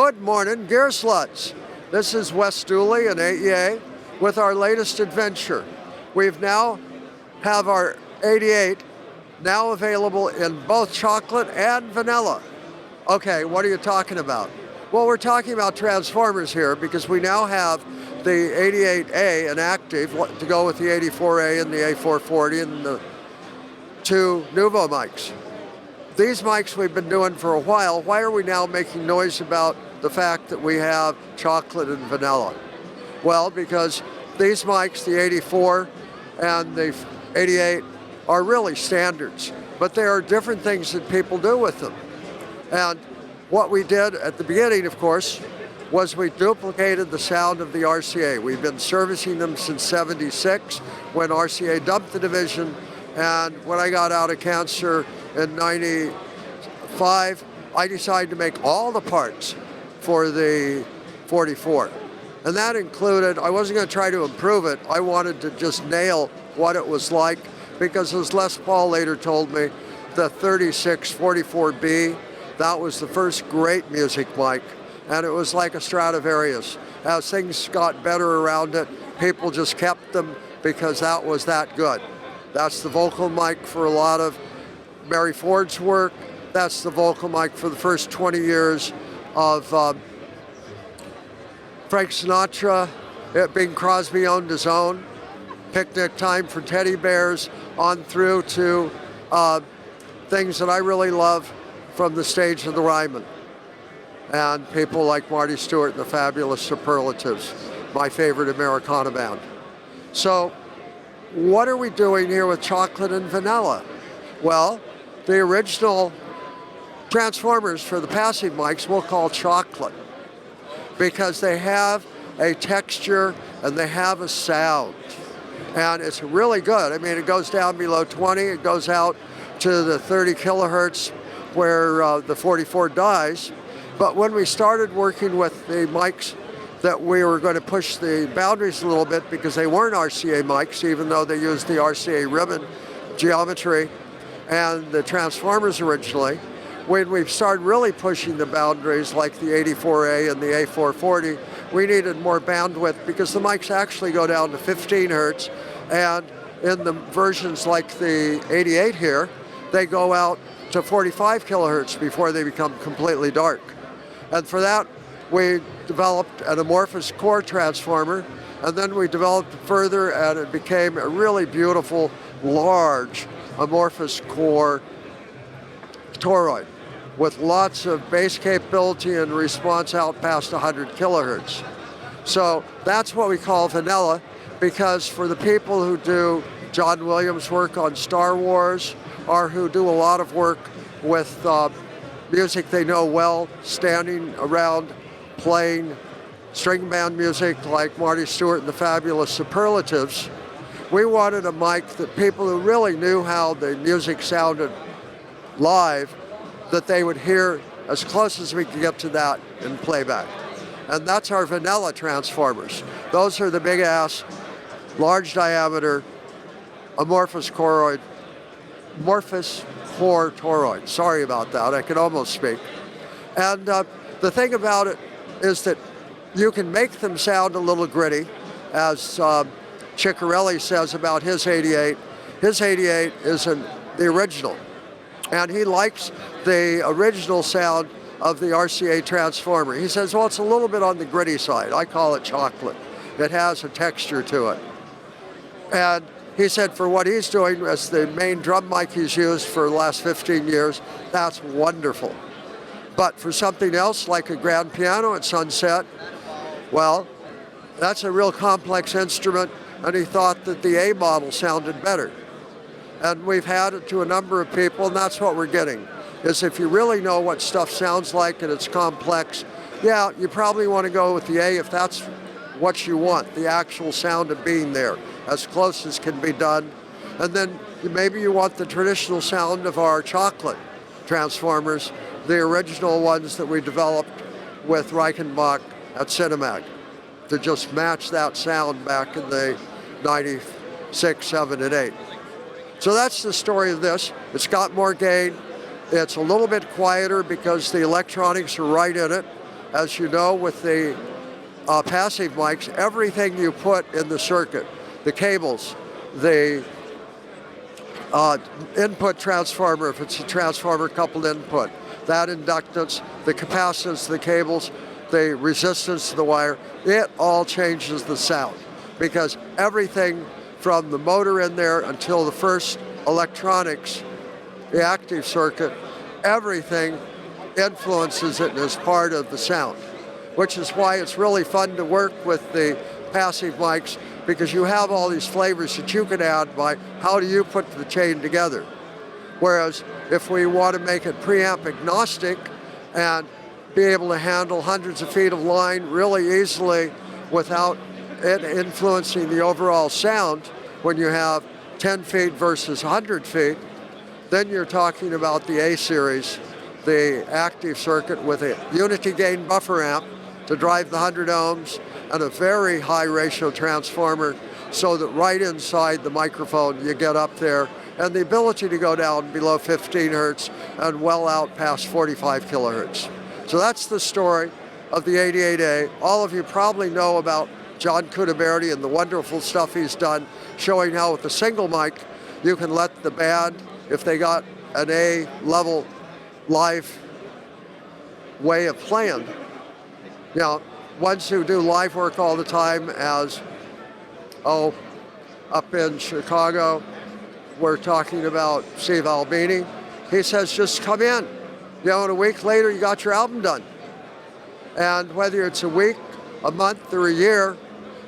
Good morning, Gearslutz. This is Wes Dooley and AEA with our latest adventure. We've now have our 88 now available in both chocolate and vanilla. Okay, what are you talking about? Well, we're talking about transformers here because we now have the 88A in active to go with the 84A and the A440 and the two Nuvo mics. These mics we've been doing for a while. Why are we now making noise about the fact that we have chocolate and vanilla? Well, because these mics, the 84 and the 88, are really standards, but there are different things that people do with them. And what we did at the beginning, of course, was we duplicated the sound of the RCA. We've been servicing them since '76 when RCA dumped the division, and when I got out of cancer in '95, I decided to make all the parts for the 44. And that included, I wasn't going to try to improve it, I wanted to just nail what it was like, because as Les Paul later told me, the 3644B, that was the first great music mic, and it was like a Stradivarius. As things got better around it, people just kept them because that was that good. That's the vocal mic for a lot of Mary Ford's work. That's the vocal mic for the first 20 years of Frank Sinatra. Bing Crosby owned his own. Picnic Time for Teddy Bears, on through to things that I really love from the stage of the Ryman. And people like Marty Stewart and the Fabulous Superlatives, my favorite Americana band. So what are we doing here with chocolate and vanilla? Well, the original transformers for the passive mics we'll call chocolate because they have a texture and they have a sound. And it's really good. I mean, it goes down below 20, it goes out to the 30 kilohertz where the 44 dies. But when we started working with the mics that we were going to push the boundaries a little bit because they weren't RCA mics, even though they used the RCA ribbon geometry and the transformers originally, when we started really pushing the boundaries like the 84A and the A440, we needed more bandwidth because the mics actually go down to 15 hertz, and in the versions like the 88 here, they go out to 45 kilohertz before they become completely dark. And for that, we developed an amorphous core transformer, and then we developed it further, and it became a really beautiful, large amorphous core toroid with lots of bass capability and response out past 100 kilohertz. So that's what we call vanilla, because for the people who do John Williams' work on Star Wars, or who do a lot of work with music they know well, standing around playing string band music like Marty Stewart and the Fabulous Superlatives, we wanted a mic that people who really knew how the music sounded live, that they would hear as close as we could get to that in playback. And that's our vanilla transformers. Those are the big ass, large diameter, amorphous core toroid. Sorry about that, I can almost speak. And the thing about it is that you can make them sound a little gritty, as Ciccarelli says about his 88. His 88 is the original, and he likes the original sound of the RCA transformer. He says, well, it's a little bit on the gritty side. I call it chocolate. It has a texture to it. And he said for what he's doing as the main drum mic he's used for the last 15 years, that's wonderful. But for something else like a grand piano at Sunset, well, that's a real complex instrument, and he thought that the A model sounded better. And we've had it to a number of people, and that's what we're getting, is if you really know what stuff sounds like and it's complex, yeah, you probably want to go with the A if that's what you want, the actual sound of being there, as close as can be done. And then maybe you want the traditional sound of our chocolate transformers, the original ones that we developed with Reichenbach at Cinemag, to just match that sound back in the 96, 7, and 8. So that's the story of this. It's got more gain. It's a little bit quieter because the electronics are right in it. as you know, with the passive mics, everything you put in the circuit, the cables, the input transformer, if it's a transformer coupled input, that inductance, the capacitance of the cables, the resistance to the wire, it all changes the sound, because everything from the motor in there until the first electronics, the active circuit, everything influences it and is part of the sound, which is why it's really fun to work with the passive mics, because you have all these flavors that you can add by how do you put the chain together. Whereas if we want to make it preamp agnostic and be able to handle hundreds of feet of line really easily without it influencing the overall sound, when you have 10 feet versus 100 feet, then you're talking about the A series, the active circuit with a unity gain buffer amp to drive the 100 ohms and a very high ratio transformer, so that right inside the microphone you get up there, and the ability to go down below 15 hertz and well out past 45 kilohertz. So that's the story of the 88A. All of you probably know about John Cudaberti and the wonderful stuff he's done, showing how with a single mic you can let the band, if they got an A level live way of playing, you know, ones who do live work all the time, as, up in Chicago, we're talking about Steve Albini. He says, just come in. You know, and a week later, you got your album done. And whether it's a week, a month, or a year,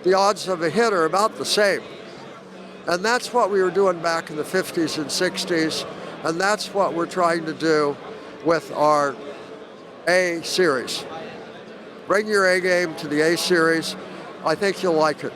the odds of a hit are about the same. And that's what we were doing back in the 50s and 60s, and that's what we're trying to do with our A series. Bring your A game to the A series. I think you'll like it.